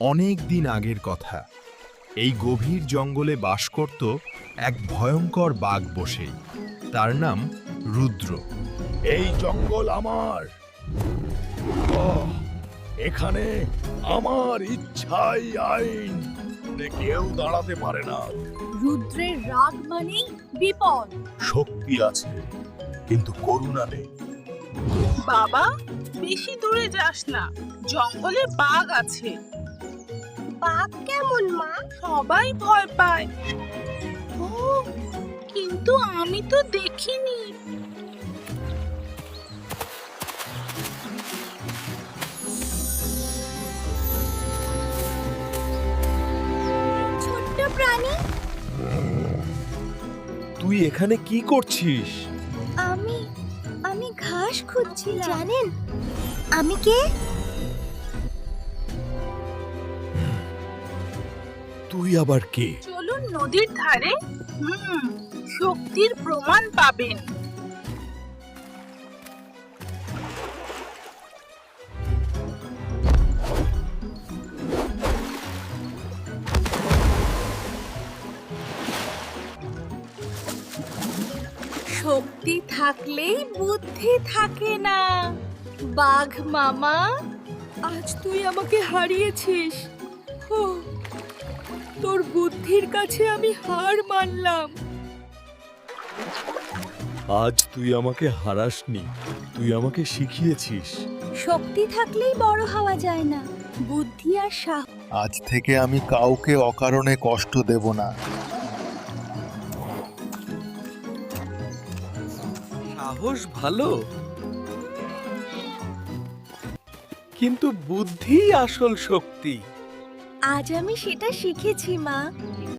অনেক দিন আগের কথা। এই গভীর জঙ্গলে বাস করত এক ভয়ঙ্কর বাঘ বসে। তার নাম রুদ্র। এই জঙ্গল আমার। এখানে আমার ইচ্ছাই আইন, কেউ দাঁড়াতে পারে না। রুদ্রের রাগ মানেই বিপদ। শক্তি আছে কিন্তু করুণা নেই। বাবা, বেশি দূরে যাস না, জঙ্গলে বাঘ আছে। বাঘ কেমন মা? সবাই ভয় পায়। ও, কিন্তু আমি তো দেখিনি। ছোট্ট প্রাণী। তুই এখানে কি করছিস? আমি ঘাস খুঁজছিলাম। জানেন আমি কে? তুই আবার কে? চলুন নদীর ধারে, শক্তির প্রমাণ পাবেন। শক্তি থাকলেই বুদ্ধি থাকে না বাঘ মামা। আজ তুই আমাকে হারিয়েছিস। তোর বুদ্ধির কাছে আমি হার মানলাম। আজ তুই আমাকে হারাসনি, তুই আমাকে শিখিয়েছিস। শক্তি থাকলেই বড় হওয়া যায় না, বুদ্ধি আর সাহস। আজ থেকে আমি কাউকে অকারণে কষ্ট দেব না। সাহস ভালো, কিন্তু বুদ্ধি আসল শক্তি। আজ আমি সেটা শিখেছি মা।